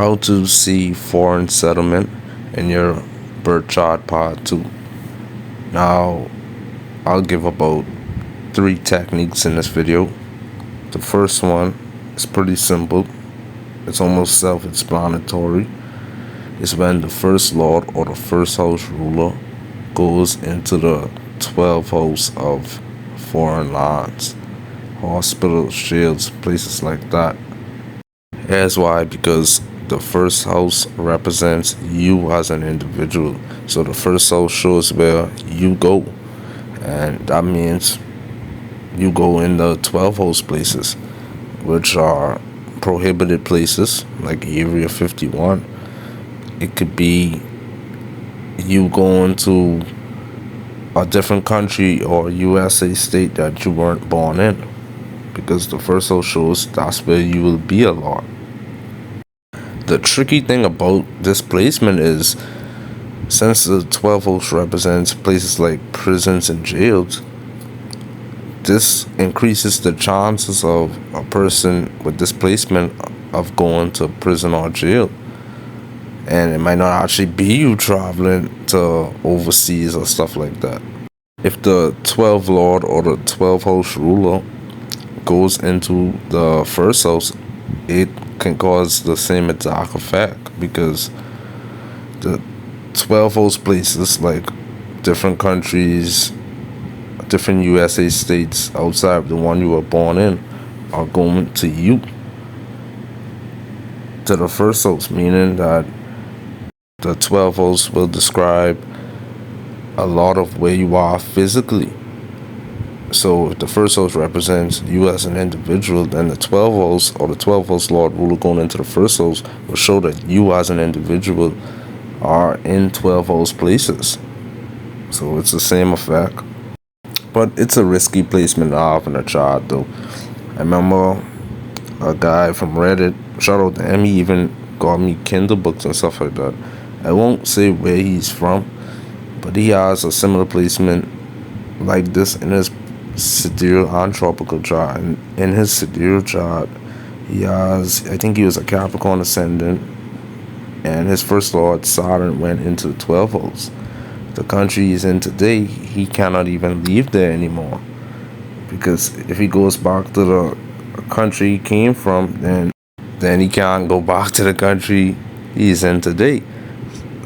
How to see foreign settlement in your birth chart part 2. Now, I'll give about 3 techniques in this video. The first one is pretty simple. It's almost self-explanatory. It's when the first lord or the first house ruler goes into the 12th house of foreign lands, hospitals, jails, places like that. Here's why: because the first house represents you as an individual. So the first house shows where you go, and that means you go in the 12 house places, which are prohibited places like Area 51. It could be you going to a different country or USA state that you weren't born in, because the first house shows that's where you will be a lot. The tricky thing about this placement is, since the 12th house represents places like prisons and jails, this increases the chances of a person with this placement of going to prison or jail. And it might not actually be you traveling to overseas or stuff like that. If the 12th lord or the 12th house ruler goes into the first house, it can cause the same exact effect, because the 12 house places, like different countries, different USA states outside of the one you were born in, are going to you, to the first house, meaning that the 12 house will describe a lot of where you are physically. So if the first house represents you as an individual, then the 12 house or the 12 house lord ruler going into the first house will show that you as an individual are in 12 house places. So it's the same effect. But it's a risky placement to have in a chart, though. I remember a guy from Reddit, shout out to him, he even got me Kindle books and stuff like that. I won't say where he's from, but he has a similar placement like this in his sidereal and tropical chart. And in his sidereal chart, he has, I think he was a Capricorn ascendant, and his first lord Saturn went into the 12th house. The country he's in today, he cannot even leave there anymore, because if he goes back to the country he came from, then he can't go back to the country he's in today.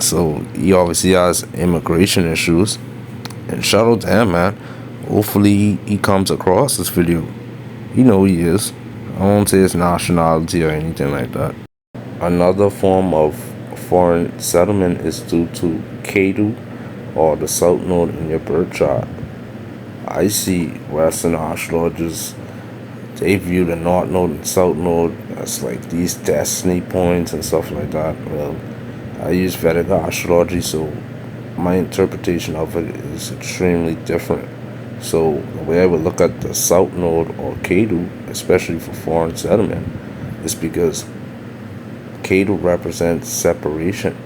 So he obviously has immigration issues. And shout out to him, man. Hopefully he comes across this video. You know who he is. I won't say his nationality or anything like that. Another form of foreign settlement is due to Ketu, or the south node in your birth chart. I see Western astrologers, they view the north node and south node as like these destiny points and stuff like that. Well, I use Vedic astrology, so my interpretation of it is extremely different. So the way I would look at the south node or Ketu, especially for foreign settlement, is because Ketu represents separation.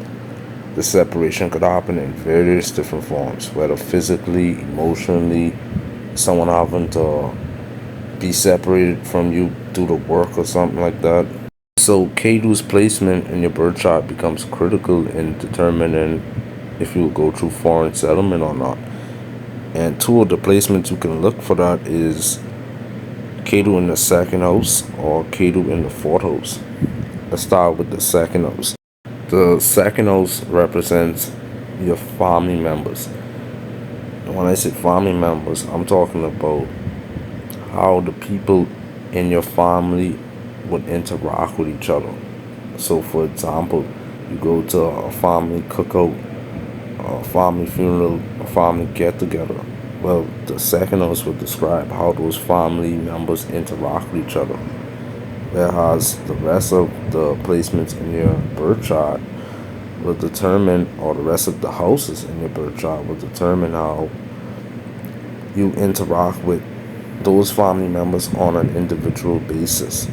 The separation could happen in various different forms, whether physically, emotionally, someone having to be separated from you due to work or something like that. So Ketu's placement in your birth chart becomes critical in determining if you will go through foreign settlement or not. And 2 of the placements you can look for that is Ketu in the 2nd house or Ketu in the 4th house. Let's start with the 2nd house. The 2nd house represents your family members. And when I say family members, I'm talking about how the people in your family would interact with each other. So for example, you go to a family cookout, a family funeral, a family get together. Well, the 2nd house would describe how those family members interact with each other, whereas the rest of the placements in your birth chart will determine, or the rest of the houses in your birth chart will determine how you interact with those family members on an individual basis.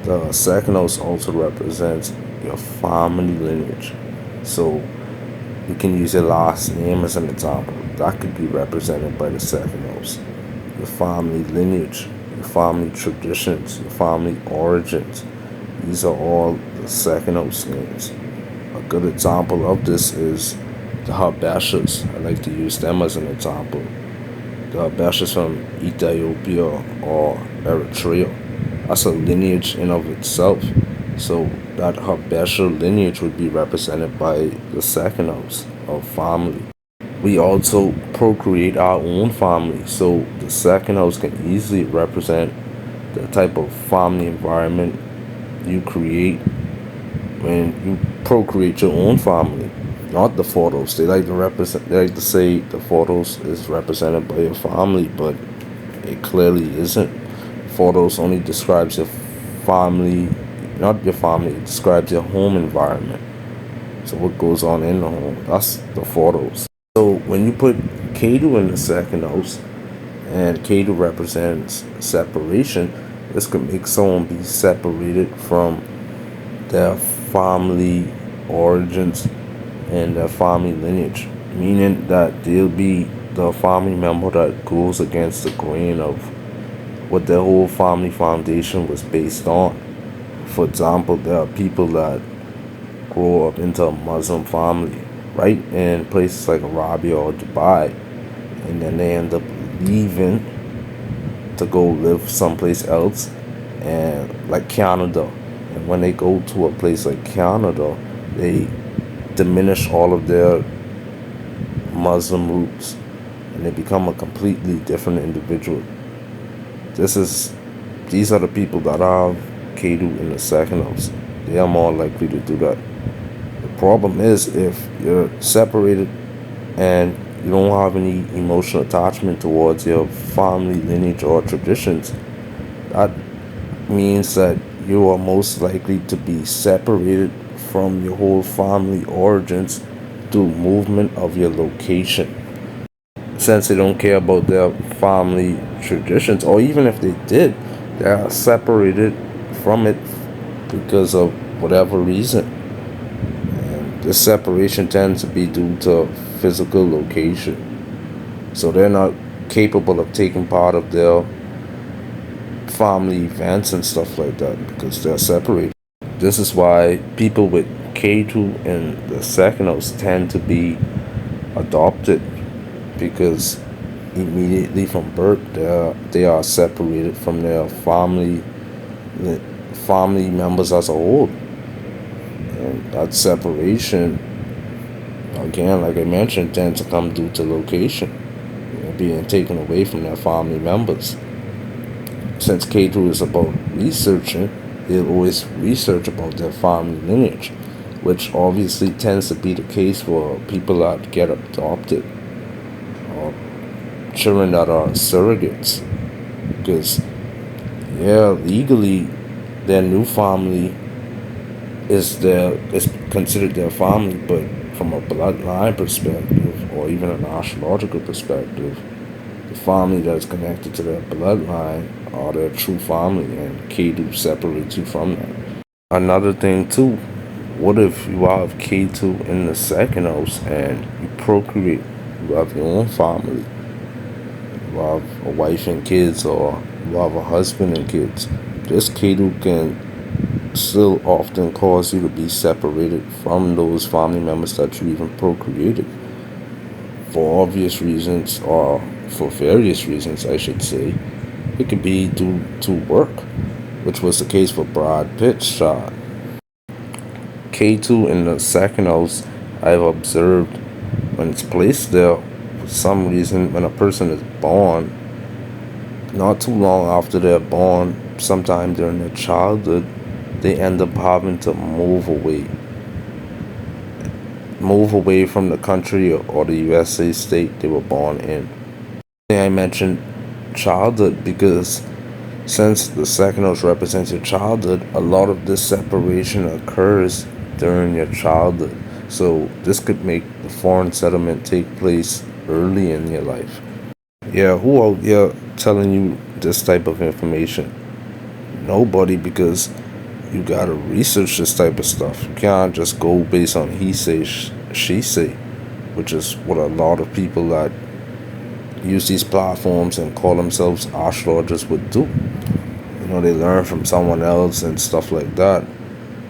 The 2nd house also represents your family lineage. So you can use your last name as an example. That could be represented by the 2nd house. Your family lineage, your family traditions, your family origins. These are all the second house names. A good example of this is the Habeshas. I like to use them as an example. The Habeshas from Ethiopia or Eritrea. That's a lineage in of itself. So that Habesha lineage would be represented by the second house of family. We also procreate our own family, so the second house can easily represent the type of family environment you create when you procreate your own family, not the photos. They like to represent. They like to say the photos is represented by your family, but it clearly isn't. Photos only describes your family, not your family. It describes your home environment. So what goes on in the home? That's the photos. So when you put Ketu in the second house, and Ketu represents separation, this could make someone be separated from their family origins and their family lineage, meaning that they'll be the family member that goes against the grain of what their whole family foundation was based on. For example, there are people that grow up into a Muslim family, right, in places like Arabia or Dubai, and then they end up leaving to go live someplace else, and like Canada. And when they go to a place like Canada, they diminish all of their Muslim roots, and they become a completely different individual. This is these are the people that have Ketu in the second house. They are more likely to do that. The problem is if you're separated and you don't have any emotional attachment towards your family lineage or traditions, that means that you are most likely to be separated from your whole family origins through movement of your location. Since they don't care about their family traditions, or even if they did, they are separated from it because of whatever reason. And this separation tends to be due to physical location. So they're not capable of taking part of their family events and stuff like that because they're separated. This is why people with Ketu in the second house tend to be adopted, because immediately from birth they are separated from their family members as a whole. And that separation, again, like I mentioned, tends to come due to location, being taken away from their family members. Since Ketu is about researching, they'll always research about their family lineage, which obviously tends to be the case for people that get adopted or children that are surrogates. Because, yeah, legally, their new family is considered their family, but from a bloodline perspective or even an astrological perspective, the family that is connected to their bloodline are their true family, and Ketu separates you from that. Another thing too, what if you have Ketu in the second house and you procreate, you have your own family, you have a wife and kids, or you have a husband and kids? This Ketu can still often cause you to be separated from those family members that you even procreated, for obvious reasons, or for various reasons, I should say. It could be due to work, which was the case for Brad Pitt's shot. Ketu in the second house, I've observed when it's placed there, for some reason, when a person is born, not too long after they're born, sometime during their childhood, they end up having to move away from the country or the USA state they were born in. I mentioned childhood because since the second house represents your childhood, a lot of this separation occurs during your childhood. So this could make the foreign settlement take place early in your life. Yeah, who out here telling you this type of information? Nobody, because you gotta research this type of stuff. You can't just go based on he say, she say, which is what a lot of people that use these platforms and call themselves astrologers would do. They learn from someone else and stuff like that.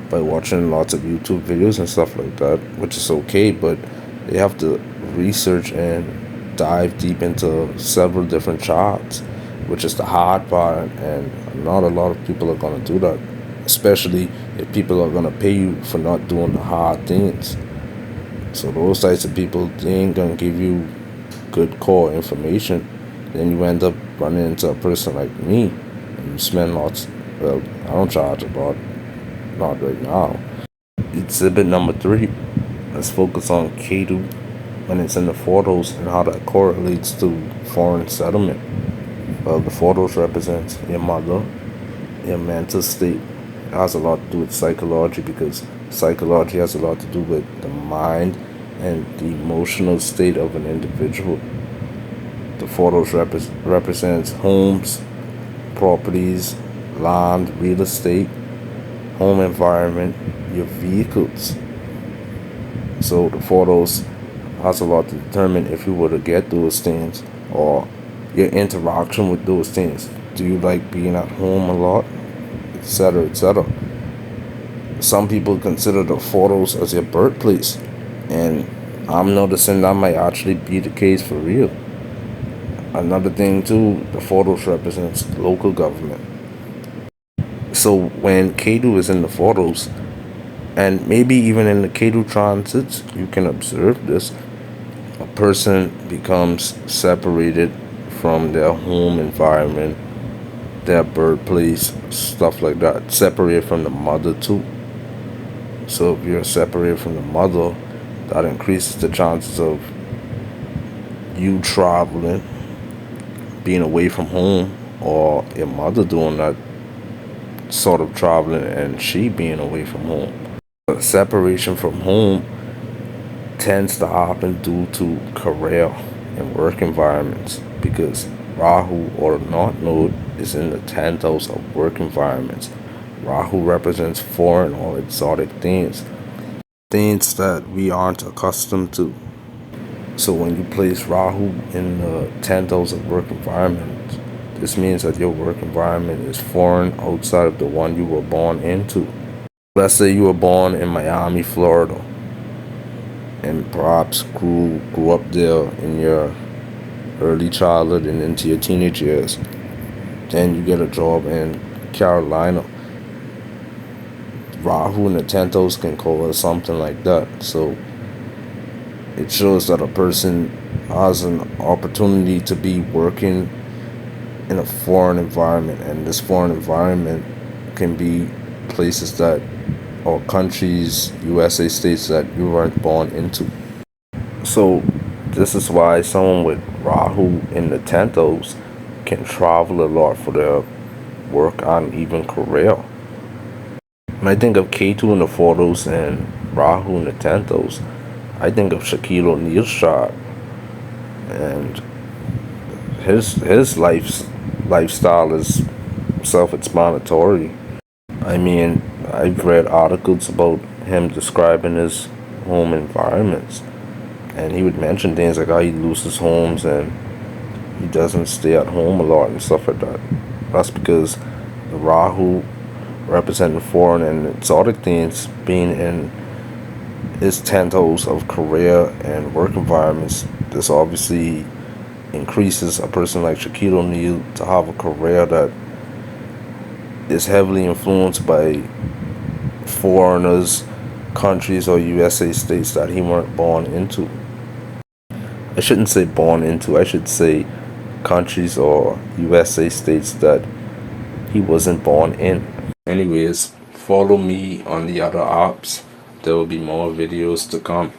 by watching lots of YouTube videos and stuff like that, which is okay, but they have to research and dive deep into several different charts, which is the hard part, and not a lot of people are gonna do that, especially if people are gonna pay you for not doing the hard things. So those types of people, they ain't gonna give you good core information. Then you end up running into a person like me, and you spend lots. Well, I don't charge a lot, not right now. Exhibit number 3. Let's focus on Ketu when it's in the photos and how that correlates to foreign settlement. Well, the photos represents your mother, your mental state. It has a lot to do with psychology, because psychology has a lot to do with the mind and the emotional state of an individual. The photos represents homes, properties, land, real estate, home environment, your vehicles. So the photos has a lot to determine if you were to get those things, or your interaction with those things. Do you like being at home a lot, etc., etc.? Some people consider the photos as your birthplace, and I'm noticing that might actually be the case for real. Another thing too, the photos represents local government. So when Ketu is in the photos, and maybe even in the Ketu transits, you can observe this. A person becomes separated from their home environment, their birthplace, stuff like that. Separated from the mother too. So if you're separated from the mother, that increases the chances of you traveling, being away from home, or your mother doing that sort of traveling and she being away from home. Separation from home tends to happen due to career and work environments, because Rahu, or North Node, is in the 10th house of work environments. Rahu represents foreign or exotic things, things that we aren't accustomed to. So when you place Rahu in the 10th house of work environment, this means that your work environment is foreign, outside of the one you were born into. Let's say you were born in Miami, Florida, and perhaps grew up there in your early childhood and into your teenage years. Then you get a job in Carolina. Rahu in the 10th house can call it something like that. So it shows that a person has an opportunity to be working in a foreign environment, and this foreign environment can be places that, or countries, USA, states that you weren't born into. So this is why someone with Rahu in the 10th house can travel a lot for their work and even career. When I think of Ketu in the photos and Rahu in the 10th house, I think of Shaquille O'Neal's chart, and his lifestyle is self-explanatory. I mean, I've read articles about him describing his home environments, and he would mention things like how he loses homes and he doesn't stay at home a lot and stuff like that. That's because the Rahu representing foreign and exotic things being in his 10th house of career and work environments. This obviously increases a person like Shaquille O'Neal to have a career that is heavily influenced by foreigners, countries, or USA states that he weren't born into. I shouldn't say born into, I should say countries or USA states that he wasn't born in. Anyways, follow me on the other apps. There will be more videos to come.